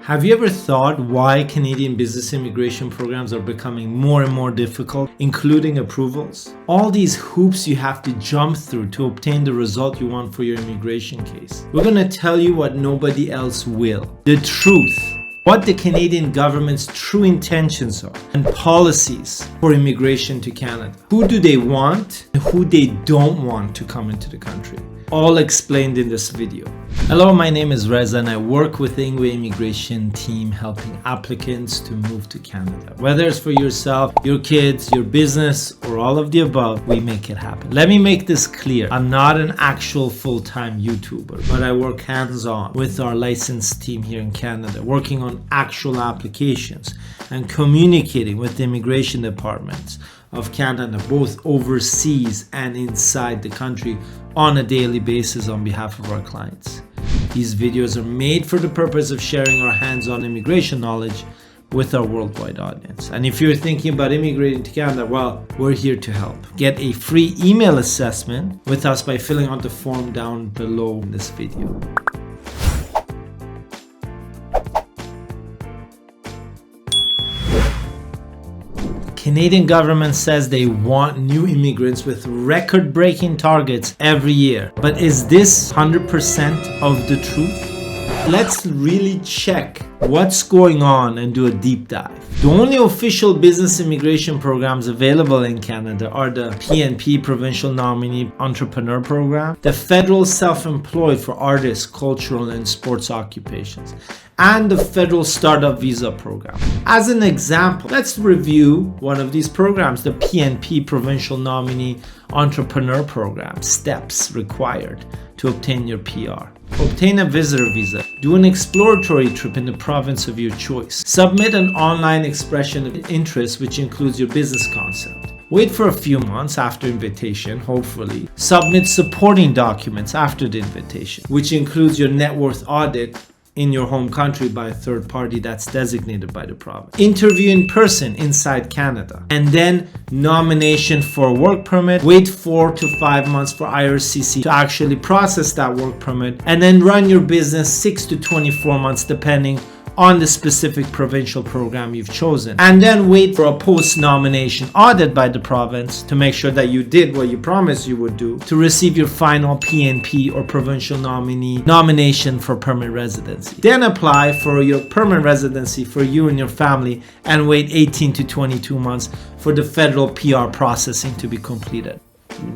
Have you ever thought why Canadian business immigration programs are becoming more and more difficult, including approvals? All these hoops you have to jump through to obtain the result you want for your immigration case. We're going to tell you what nobody else will. The truth. What the Canadian government's true intentions are and policies for immigration to Canada. Who do they want and who they don't want to come into the country. All explained in this video. Hello, my name is Reza and I work with the Ingwe immigration team helping applicants to move to Canada. Whether it's for yourself, your kids, your business, or all of the above, we make it happen. Let me make this clear. I'm not an actual full-time YouTuber, but I work hands-on with our licensed team here in Canada, working on actual applications and communicating with the immigration departments of Canada, both overseas and inside the country on a daily basis on behalf of our clients. These videos are made for the purpose of sharing our hands-on immigration knowledge with our worldwide audience. And if you're thinking about immigrating to Canada, well, we're here to help. Get a free email assessment with us by filling out the form down below in this video. Canadian government says they want new immigrants with record-breaking targets every year. But is this 100% of the truth? Let's really check what's going on and do a deep dive. The only official business immigration programs available in Canada are the PNP Provincial Nominee Entrepreneur Program, the Federal Self-Employed for Artists, Cultural and Sports Occupations, and the Federal Startup Visa Program. As an example, let's review one of these programs, the PNP Provincial Nominee Entrepreneur Program. Steps required to obtain your PR. Obtain a visitor visa. Do an exploratory trip in the province of your choice. Submit an online expression of interest which includes your business concept. Wait for a few months after invitation, hopefully. Submit supporting documents after the invitation, which includes your net worth audit in your home country by a third party that's designated by the province. Interview in person inside Canada. And then nomination for a work permit. Wait 4 to 5 months for IRCC to actually process that work permit. And then run your business 6 to 24 months depending on the specific provincial program you've chosen. And then wait for a post-nomination audit by the province to make sure that you did what you promised you would do to receive your final PNP or provincial nominee nomination for permanent residency. Then apply for your permanent residency for you and your family and wait 18 to 22 months for the federal PR processing to be completed.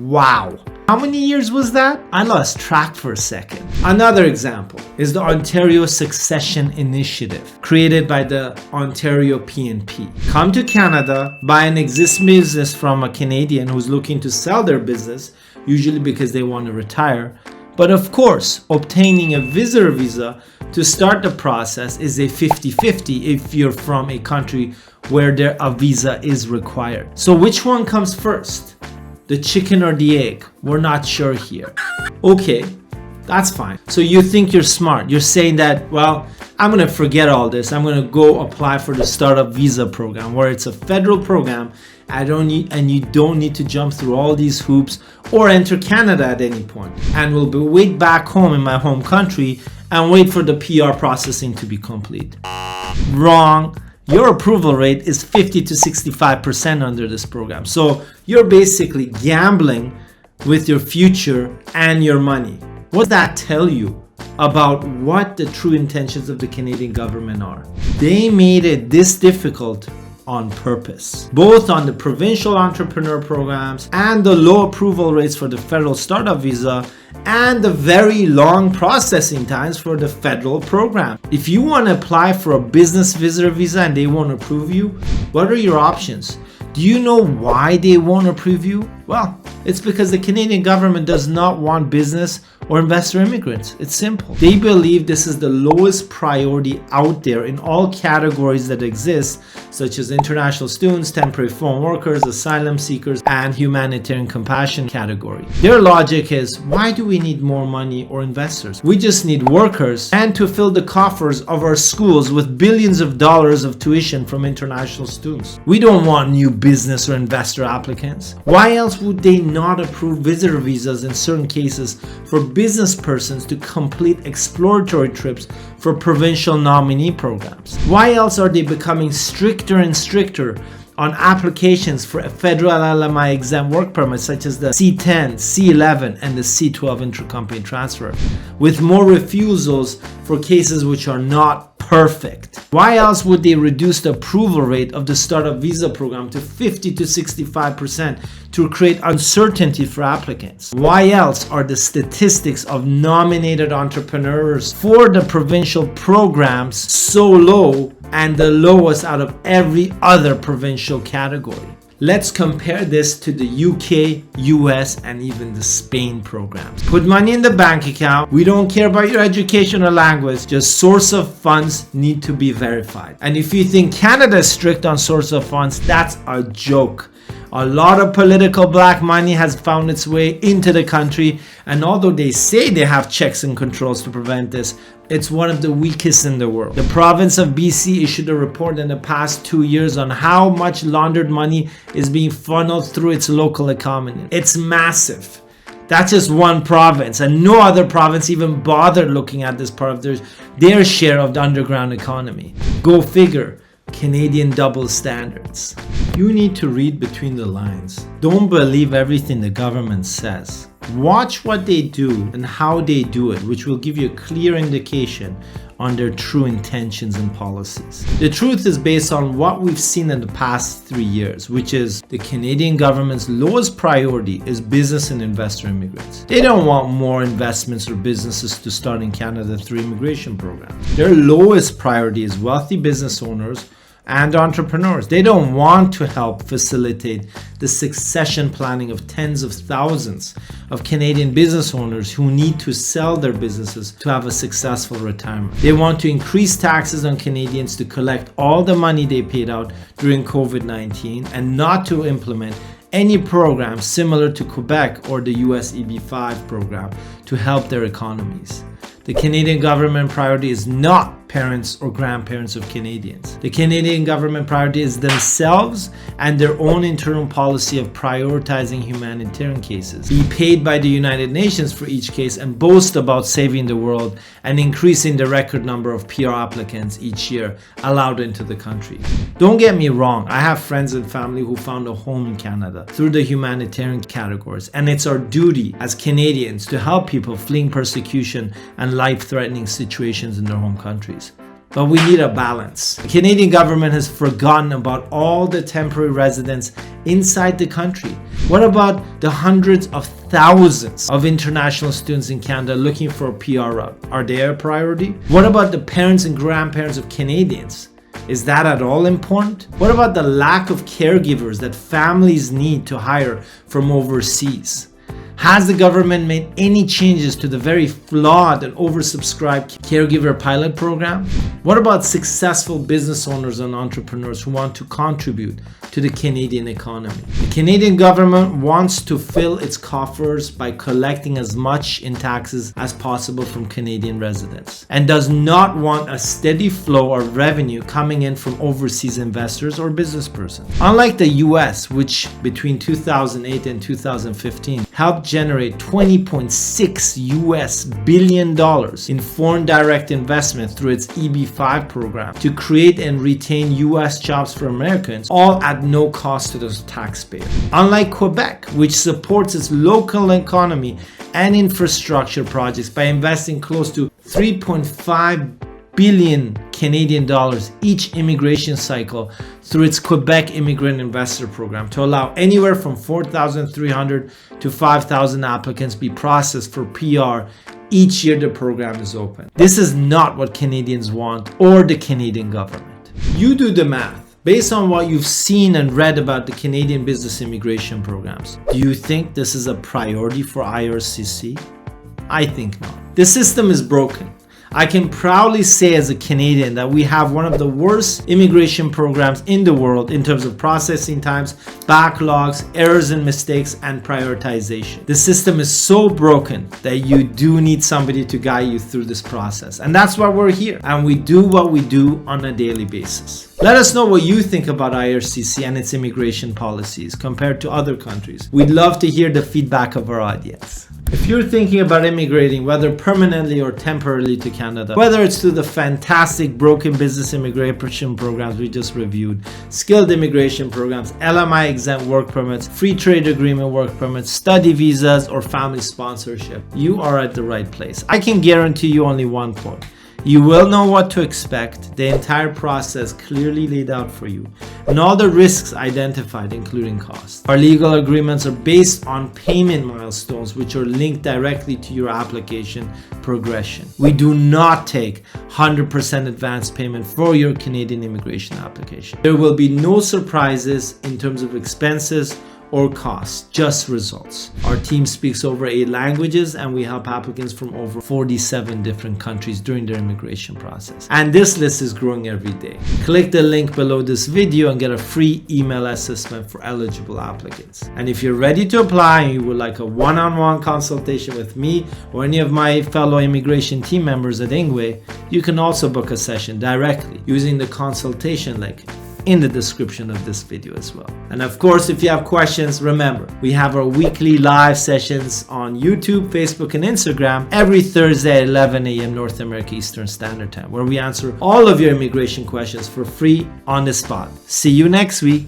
Wow. How many years was that? I lost track for a second. Another example is the Ontario Succession Initiative, created by the Ontario PNP. Come to Canada, buy an existing business from a Canadian who's looking to sell their business, usually because they want to retire. But of course, obtaining a visitor visa to start the process is a 50-50 if you're from a country where a visa is required. So which one comes first? The chicken or the egg? We're not sure here. Okay, that's fine. So you think you're smart. You're saying that, well, I'm going to forget all this. I'm going to go apply for the Startup Visa Program where it's a federal program. And you don't need to jump through all these hoops or enter Canada at any point. And we'll wait back home in my home country and wait for the PR processing to be complete. Wrong. Your approval rate is 50 to 65% under this program. So you're basically gambling with your future and your money. What does that tell you about what the true intentions of the Canadian government are? They made it this difficult on purpose, both on the provincial entrepreneur programs and the low approval rates for the federal startup visa and the very long processing times for the federal program. If you want to apply for a business visitor visa and they won't approve you, what are your options? Do you know why they won't approve you? Well, it's because the Canadian government does not want business or investor immigrants. It's simple. They believe this is the lowest priority out there in all categories that exist, such as international students, temporary foreign workers, asylum seekers, and humanitarian compassion category. Their logic is, why do we need more money or investors? We just need workers and to fill the coffers of our schools with billions of dollars of tuition from international students. We don't want new business or investor applicants. Why else would they not approve visitor visas in certain cases for business persons to complete exploratory trips for provincial nominee programs? Why else are they becoming stricter and stricter on applications for federal LMI exempt work permits such as the C10, C11, and the C12 intercompany transfer, with more refusals for cases which are not perfect? Why else would they reduce the approval rate of the startup visa program to 50 to 65% to create uncertainty for applicants? Why else are the statistics of nominated entrepreneurs for the provincial programs so low and the lowest out of every other provincial category? Let's compare this to the UK, US, and even the Spain programs. Put money in the bank account. We don't care about your education or language. Just source of funds need to be verified. And if you think Canada is strict on source of funds, that's a joke. A lot of political black money has found its way into the country, and although they say they have checks and controls to prevent this, it's one of the weakest in the world. The province of BC issued a report in the past 2 years on how much laundered money is being funneled through its local economy. It's massive. That's just one province, and no other province even bothered looking at this part of their share of the underground economy. Go figure. Canadian double standards. You need to read between the lines. Don't believe everything the government says. Watch what they do and how they do it, which will give you a clear indication on their true intentions and policies. The truth is based on what we've seen in the past 3 years, which is the Canadian government's lowest priority is business and investor immigrants. They don't want more investments or businesses to start in Canada through immigration programs. Their lowest priority is wealthy business owners and entrepreneurs. They don't want to help facilitate the succession planning of tens of thousands of Canadian business owners who need to sell their businesses to have a successful retirement. They want to increase taxes on Canadians to collect all the money they paid out during COVID-19 and not to implement any program similar to Quebec or the US EB5 program to help their economies. The Canadian government priority is not parents or grandparents of Canadians. The Canadian government priority is themselves and their own internal policy of prioritizing humanitarian cases. Be paid by the United Nations for each case and boast about saving the world and increasing the record number of PR applicants each year allowed into the country. Don't get me wrong, I have friends and family who found a home in Canada through the humanitarian categories, and it's our duty as Canadians to help people fleeing persecution and life-threatening situations in their home countries. But we need a balance. The Canadian government has forgotten about all the temporary residents inside the country. What about the hundreds of thousands of international students in Canada looking for a PR route? Are they a priority? What about the parents and grandparents of Canadians? Is that at all important? What about the lack of caregivers that families need to hire from overseas? Has the government made any changes to the very flawed and oversubscribed caregiver pilot program? What about successful business owners and entrepreneurs who want to contribute to the Canadian economy? The Canadian government wants to fill its coffers by collecting as much in taxes as possible from Canadian residents and does not want a steady flow of revenue coming in from overseas investors or business persons. Unlike the US, which between 2008 and 2015 helped generate $20.6 billion in foreign direct investment through its EB5 program to create and retain US jobs for Americans, all at no cost to the taxpayer. Unlike Quebec, which supports its local economy and infrastructure projects by investing close to 3.5 billion Canadian dollars each immigration cycle through its Quebec Immigrant Investor Program to allow anywhere from 4,300 to 5,000 applicants be processed for PR each year the program is open. This is not what Canadians want or the Canadian government. You do the math. Based on what you've seen and read about the Canadian business immigration programs, do you think this is a priority for IRCC? I think not. The system is broken. I can proudly say as a Canadian that we have one of the worst immigration programs in the world in terms of processing times, backlogs, errors and mistakes, and prioritization. The system is so broken that you do need somebody to guide you through this process. And that's why we're here. And we do what we do on a daily basis. Let us know what you think about IRCC and its immigration policies compared to other countries. We'd love to hear the feedback of our audience. If you're thinking about immigrating, whether permanently or temporarily to Canada, whether it's through the fantastic broken business immigration programs we just reviewed, skilled immigration programs, LMI exempt work permits, free trade agreement work permits, study visas, or family sponsorship, you are at the right place. I can guarantee you only one point. You will know what to expect, the entire process clearly laid out for you, and all the risks identified, including costs. Our legal agreements are based on payment milestones which are linked directly to your application progression. We do not take 100% advance payment for your Canadian immigration application. There will be no surprises in terms of expenses or costs, just results. Our team speaks over 8 languages and we help applicants from over 47 different countries during their immigration process. And this list is growing every day. Click the link below this video and get a free email assessment for eligible applicants. And if you're ready to apply and you would like a one-on-one consultation with me or any of my fellow immigration team members at Ingwe, you can also book a session directly using the consultation link in the description of this video as well. And of course, if you have questions, remember, we have our weekly live sessions on YouTube, Facebook, and Instagram every Thursday at 11 a.m. North America Eastern Standard Time, where we answer all of your immigration questions for free on the spot. See you next week.